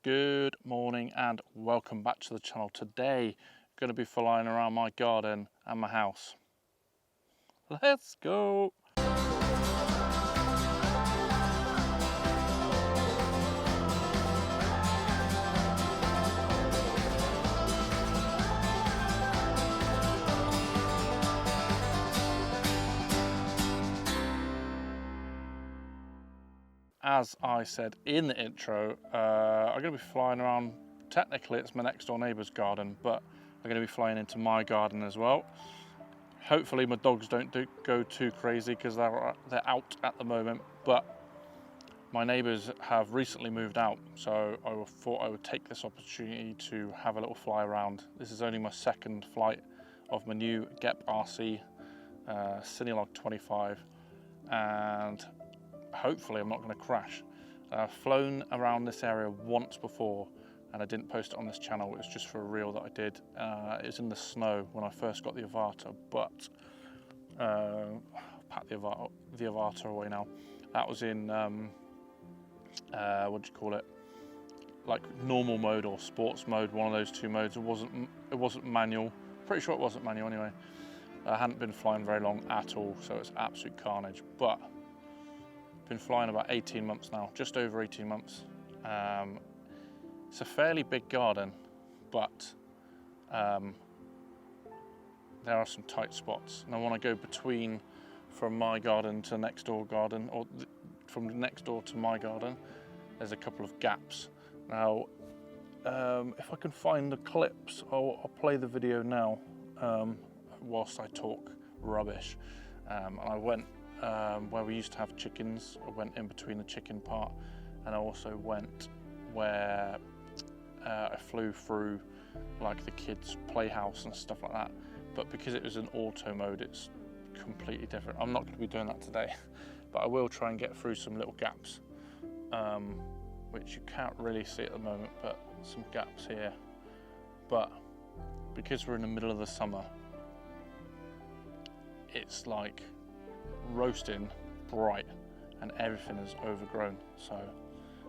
Good morning and welcome back to the channel. Today I'm going to be flying around my garden and my house. Let's go! As I said in the intro, I'm going to be flying around. Technically it's my next door neighbour's garden, but I'm going to be flying into my garden as well. Hopefully my dogs don't go too crazy because they're out at the moment, but my neighbours have recently moved out, so I thought I would take this opportunity to have a little fly around. This is only my second flight of my new GepRC Cinelog 25, and hopefully I'm not going to crash. I've flown around this area once before and I didn't post it on this channel. It was just for a reel that I did. It was in the snow when I first got the Avata, but I'll pack the Avata away now. That was in, what do you call it? Like normal mode or sports mode, one of those two modes. It wasn't manual. Pretty sure it wasn't manual anyway. I hadn't been flying very long at all, so it's absolute carnage. But been flying about 18 months now, just over 18 months. It's a fairly big garden, but there are some tight spots. And I want to go between from my garden to next door garden, or from next door to my garden. There's a couple of gaps. Now, if I can find the clips, I'll play the video now whilst I talk rubbish. And I went where we used to have chickens. I went in between the chicken part, and I also went where I flew through like the kids' playhouse and stuff like that. But because it was in auto mode, it's completely different. I'm not going to be doing that today, but I will try and get through some little gaps, which you can't really see at the moment, but some gaps here. But because we're in the middle of the summer, it's like roasting bright and everything is overgrown. So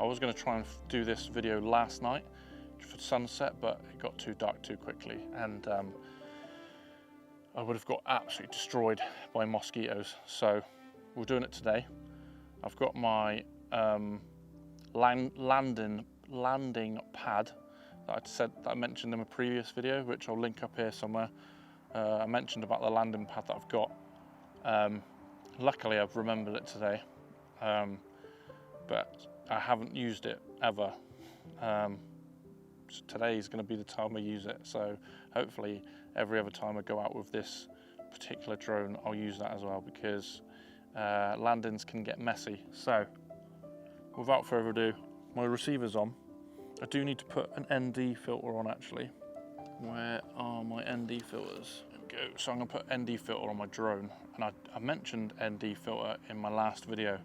I was going to try and do this video last night for sunset, but it got too dark too quickly, and I would have got absolutely destroyed by mosquitoes. So we're doing it today. I've got my landing pad that I mentioned in a previous video, which I'll link up here somewhere. I mentioned about the landing pad that I've got. Luckily I've remembered it today, but I haven't used it ever. So today is going to be the time I use it, so hopefully every other time I go out with this particular drone I'll use that as well, because landings can get messy. So without further ado, my receiver's on. I do need to put an ND filter on actually. Where are my ND filters? There we go. So I'm going to put ND filter on my drone, and I mentioned ND filter in my last video,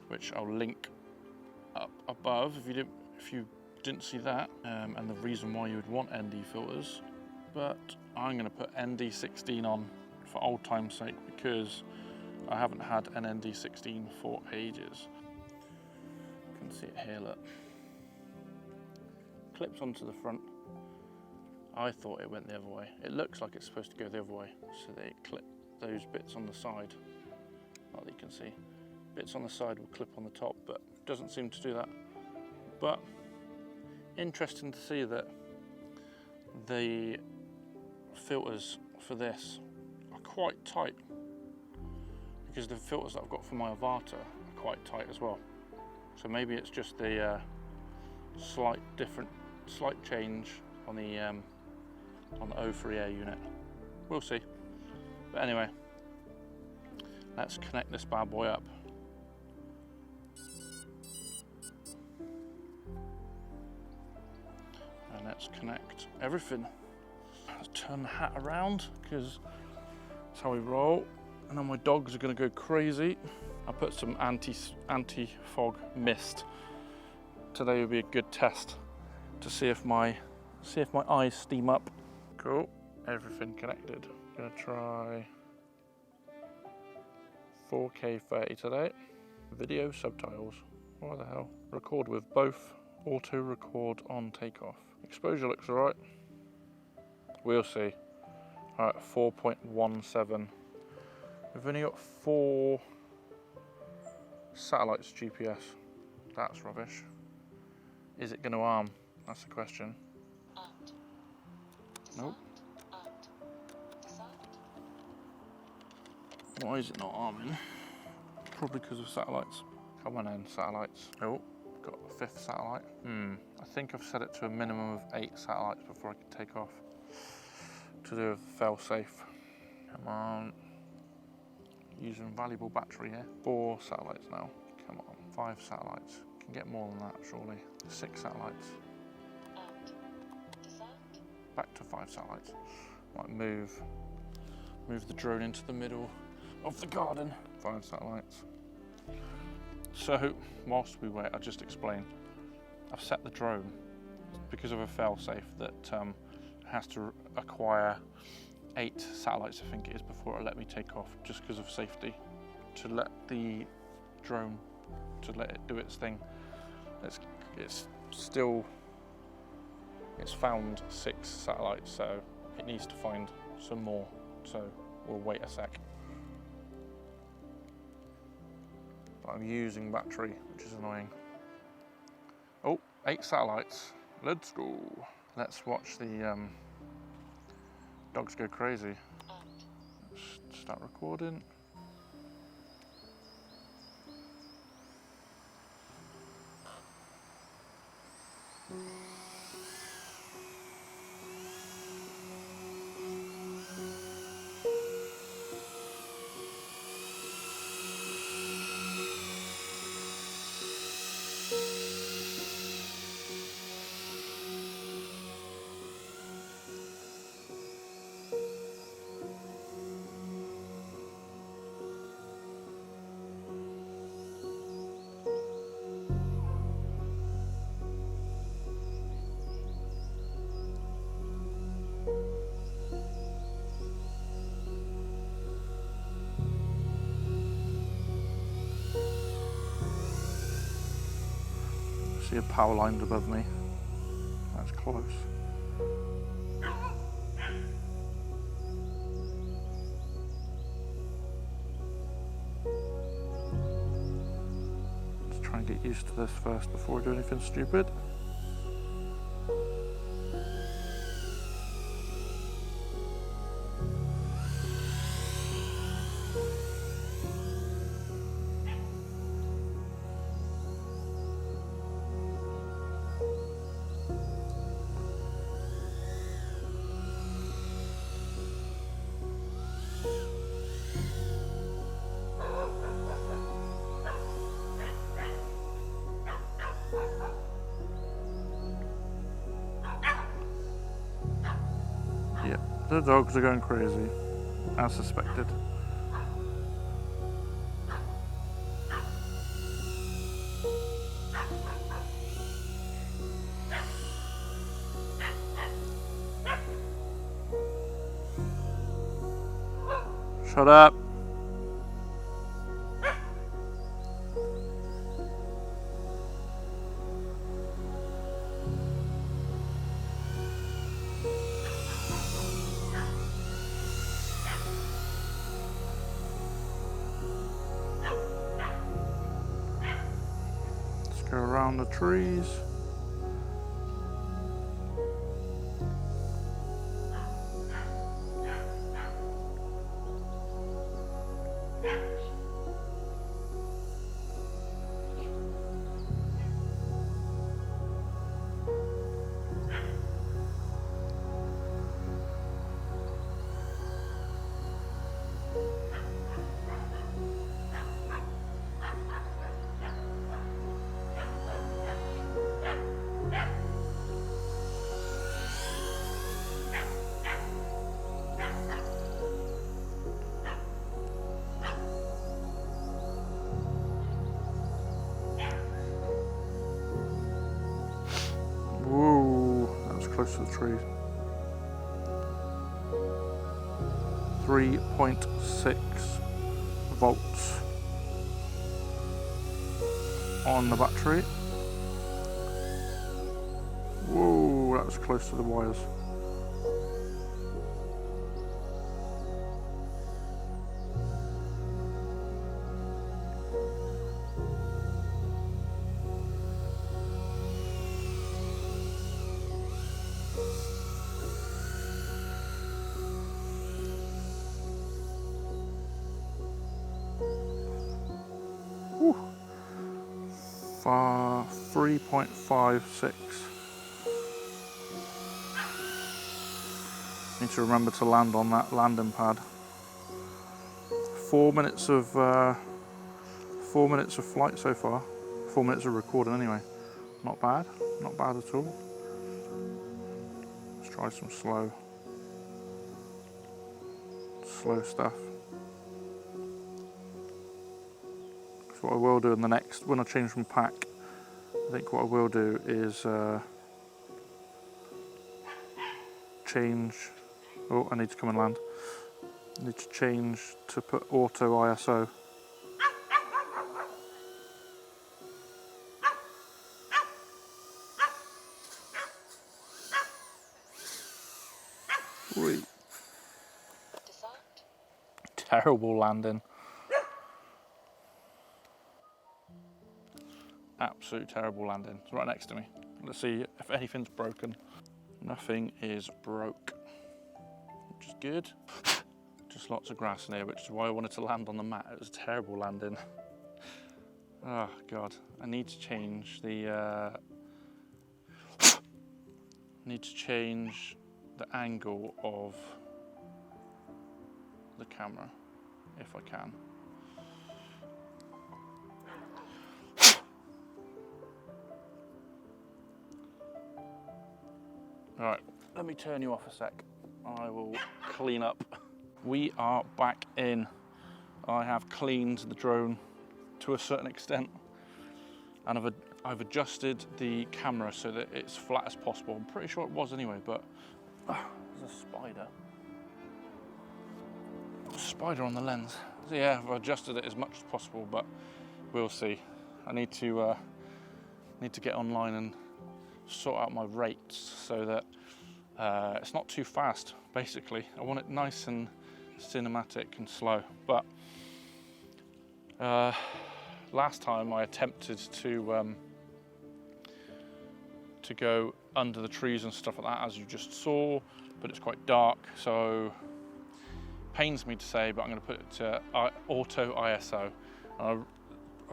which I'll link up above if you didn't see that, and the reason why you would want ND filters. But I'm going to put ND16 on for old time's sake, because I haven't had an ND16 for ages. You can see it here, look. Clips onto the front. I thought it went the other way. It looks like it's supposed to go the other way, so they clip those bits on the side, like you can see. Bits on the side will clip on the top, but it doesn't seem to do that. But interesting to see that the filters for this are quite tight, because the filters that I've got for my Avata are quite tight as well. So maybe it's just the slight change on the O3 air unit. We'll see. But anyway, let's connect this bad boy up. And let's connect everything. Let's turn the hat around, because that's how we roll. And then my dogs are going to go crazy. I put some anti-fog mist. Today will be a good test to see if my eyes steam up. Cool, everything connected. Gonna try 4K 30 today. Video subtitles. What the hell? Record with both Auto record on takeoff. Exposure looks alright. We'll see. Alright, 4.17. We've only got 4 satellites GPS. That's rubbish. Is it going to arm? That's the question. Nope. Why is it not arming? Probably because of satellites. Come on in, satellites. Oh, got a 5th satellite. I think I've set it to a minimum of 8 satellites before I can take off. To do with fail-safe. Come on. Using valuable battery here. 4 satellites now. Come on. 5 satellites. Can get more than that, surely. 6 satellites. Back to 5 satellites. Might move the drone into the middle of the garden. 5 satellites. So, whilst we wait, I'll just explain. I've set the drone because of a fail-safe that has to acquire 8 satellites, I think it is, before it'll let me take off, just because of safety. To let the drone, to let it do its thing. It's found 6 satellites, so it needs to find some more. So we'll wait a sec. But I'm using battery, which is annoying. Oh, 8 satellites. Let's go. Let's watch the dogs go crazy. Let's start recording. See a power line above me. That's close. Let's try and get used to this first before we do anything stupid. The dogs are going crazy, as suspected. Shut up. Go around the trees. Close to the tree. 3.6 volts on the battery. that was close to the wires. Whew. 3.56. Need to remember to land on that landing pad. 4 minutes of flight so far. 4 minutes of recording anyway. Not bad at all. Let's try some slow stuff. So what I will do in the next, when I change from pack, I think what I will do is change. Oh, I need to come and land. I need to change to put auto ISO. Wait. Terrible landing. Absolute terrible landing. It's right next to me. Let's see if anything's broken. Nothing is broke, which is good. Just lots of grass in here, which is why I wanted to land on the mat. It was a terrible landing. Oh God, I need to change the angle of the camera if I can. Right, let me turn you off a sec. I will clean up. We are back in. I have cleaned the drone to a certain extent, and I've adjusted the camera so that it's flat as possible. I'm pretty sure it was anyway, but there's a spider. Spider on the lens. So yeah, I've adjusted it as much as possible, but we'll see. I need to get online and sort out my rates so that it's not too fast. Basically, I want it nice and cinematic and slow. But last time I attempted to go under the trees and stuff like that, as you just saw, but it's quite dark, so pains me to say, but I'm going to put it to auto ISO. I'm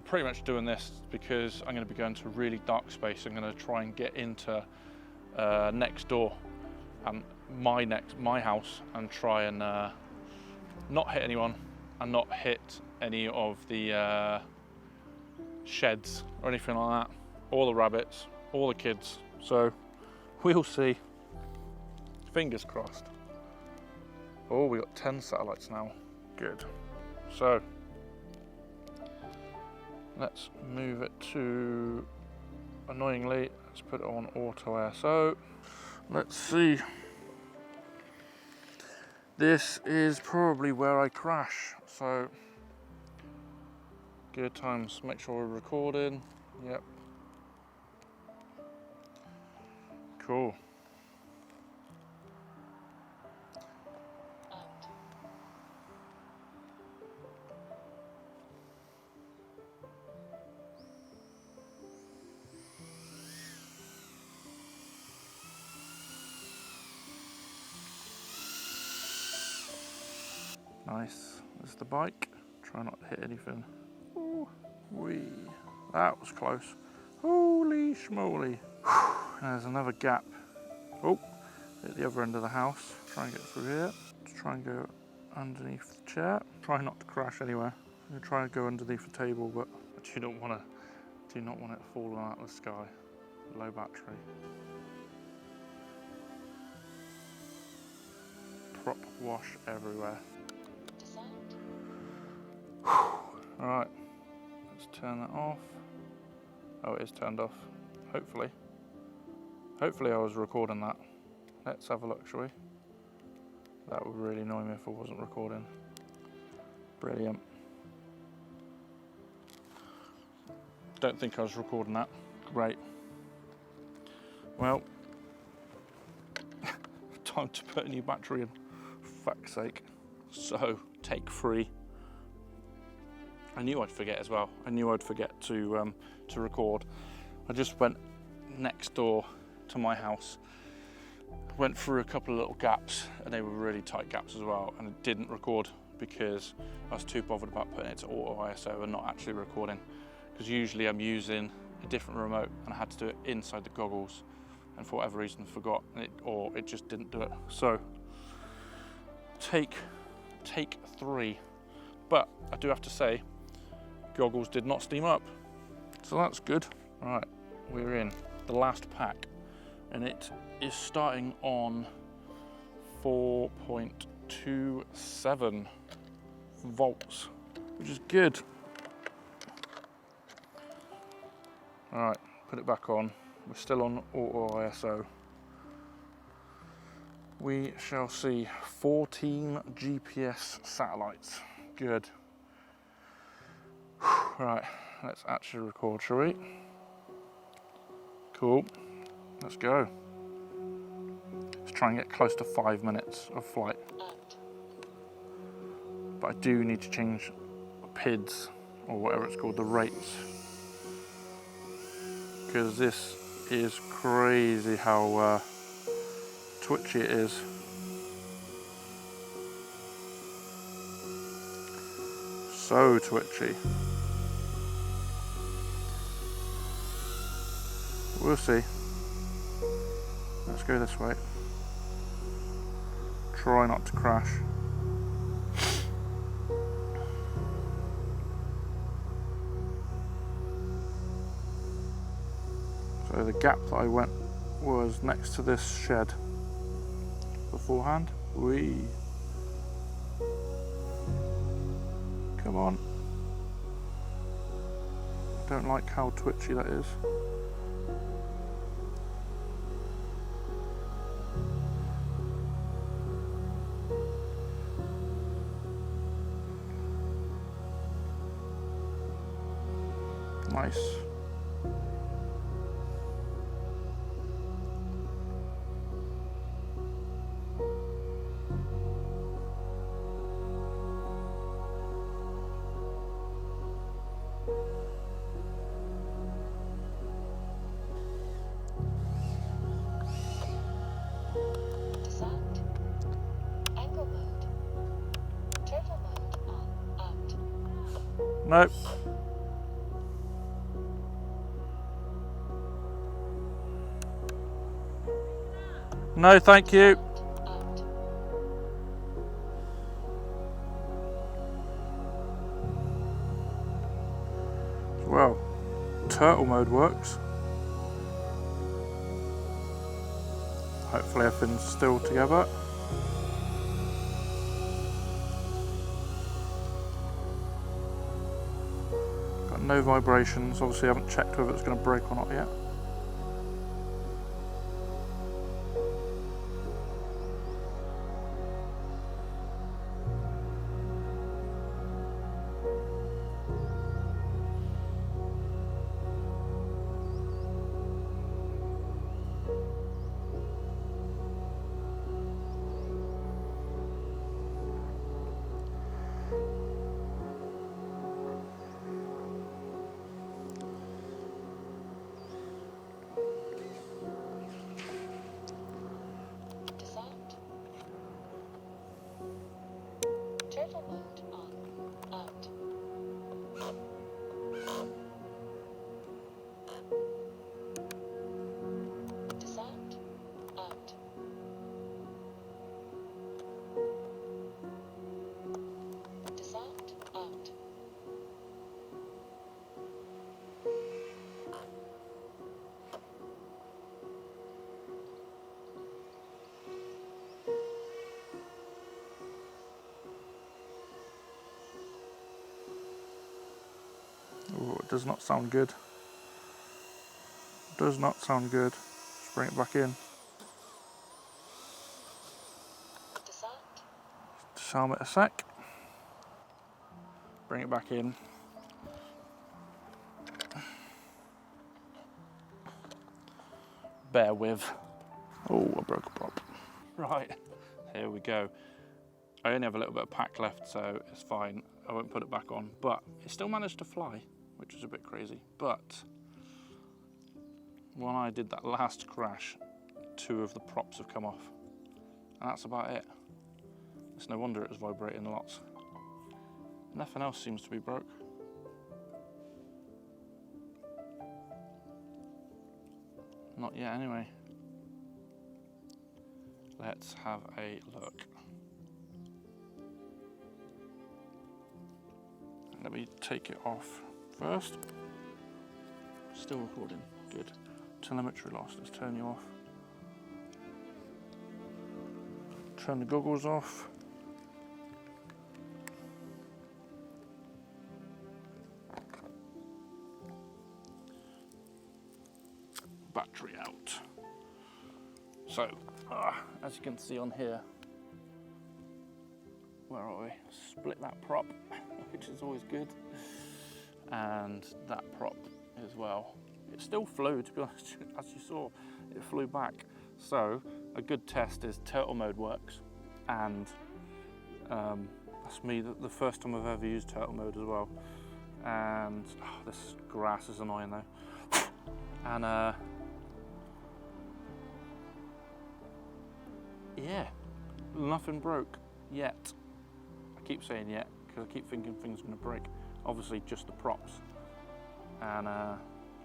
pretty much doing this because I'm going to be going to a really dark space. I'm going to try and get into next door and my house and try and not hit anyone and not hit any of the sheds or anything like that, all the rabbits, all the kids. So we'll see. Fingers crossed. Oh, we got 10 satellites now. Good. So let's move it to, annoyingly, let's put it on auto ISO. Let's see. This is probably where I crash. So good times. Make sure we're recording. Yep. Cool. Nice. There's the bike. Try not to hit anything. Ooh, wee. That was close. Holy schmoly. There's another gap. Oh, at the other end of the house. Try and get through here. Let's try and go underneath the chair. Try not to crash anywhere. I'm gonna try and go underneath the table, but I do not want it falling out of the sky. Low battery. Prop wash everywhere. Alright, let's turn that off. Oh, it is turned off. Hopefully I was recording that. Let's have a look, shall we? That would really annoy me if I wasn't recording. Brilliant. Don't think I was recording that. Great. Well, time to put a new battery in, for fuck's sake. So, take 3. I knew I'd forget as well. I knew I'd forget to record. I just went next door to my house, went through a couple of little gaps, and they were really tight gaps as well, and it didn't record because I was too bothered about putting it to auto ISO and not actually recording, because usually I'm using a different remote and I had to do it inside the goggles, and for whatever reason forgot, or it just didn't do it. So take 3, but I do have to say goggles did not steam up, so that's good. All right, we're in the last pack, and it is starting on 4.27 volts, which is good. All right, put it back on. We're still on auto ISO. We shall see 14 GPS satellites. Good. Right, let's actually record, shall we? Cool, let's go. Let's try and get close to 5 minutes of flight. But I do need to change PIDs, or whatever it's called, the rates. Because this is crazy how twitchy it is. So twitchy. We'll see. Let's go this way. Try not to crash. So the gap that I went was next to this shed beforehand. Come on. Don't like how twitchy that is. Nice. Designed. Angle mode. Turtle mode on. Out. Nope. No, thank you. Out. Well, turtle mode works. Hopefully everything's still together. Got no vibrations. Obviously I haven't checked whether it's going to break or not yet. Designed. Turtle mode on. Out. Designed. Out. Designed. Out. Oh, it does not sound good. Does not sound good. Let's bring it back in. Designed. Disarm it a sec. Bring it back in. Bear with. Oh, I broke a prop. Right, here we go. I only have a little bit of pack left, so it's fine. I won't put it back on, but it still managed to fly, which is a bit crazy. But when I did that last crash, 2 of the props have come off, and that's about it. It's no wonder it was vibrating lots. Nothing else seems to be broke. Not yet, anyway. Let's have a look. Let me take it off first. Still recording, good. Telemetry lost, let's turn you off. Turn the goggles off. Battery out. So, as you can see on here, where are we? Split that prop, which is always good, and that prop as well. It still flew, to be honest, as you saw, it flew back. So, a good test is turtle mode works, and that's me, the first time I've ever used turtle mode as well. And this grass is annoying though. And yeah, nothing broke yet. I keep saying yet because I keep thinking things are going to break. Obviously just the props. And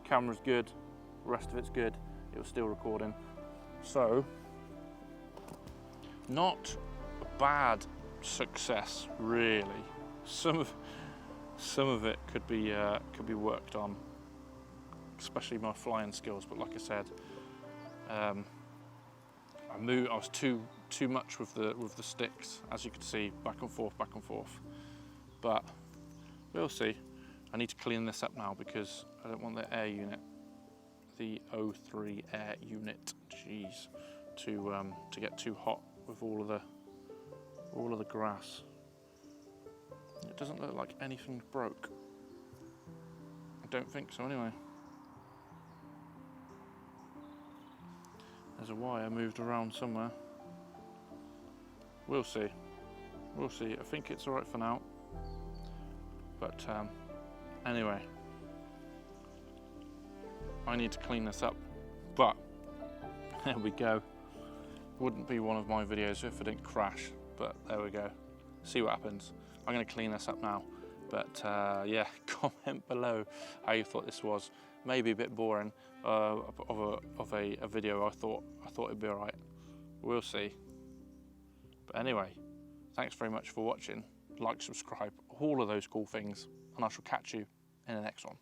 camera's good, rest of it's good. It was still recording. So, not a bad success really. Some of it could be worked on, especially my flying skills. But like I said, I was too much with the sticks, as you can see, back and forth. But we'll see. I need to clean this up now because I don't want the air unit, the O3 air unit, jeez, to get too hot with all of the grass. It doesn't look like anything broke. I don't think so anyway. There's a wire moved around somewhere. We'll see. We'll see. I think it's all right for now. But anyway, I need to clean this up. But there we go. Wouldn't be one of my videos if it didn't crash. But there we go. See what happens. I'm going to clean this up now. But yeah, comment below how you thought this was. Maybe a bit boring of a video. I thought it'd be all right. We'll see. But anyway, thanks very much for watching. Like, subscribe, all of those cool things, and I shall catch you in the next one.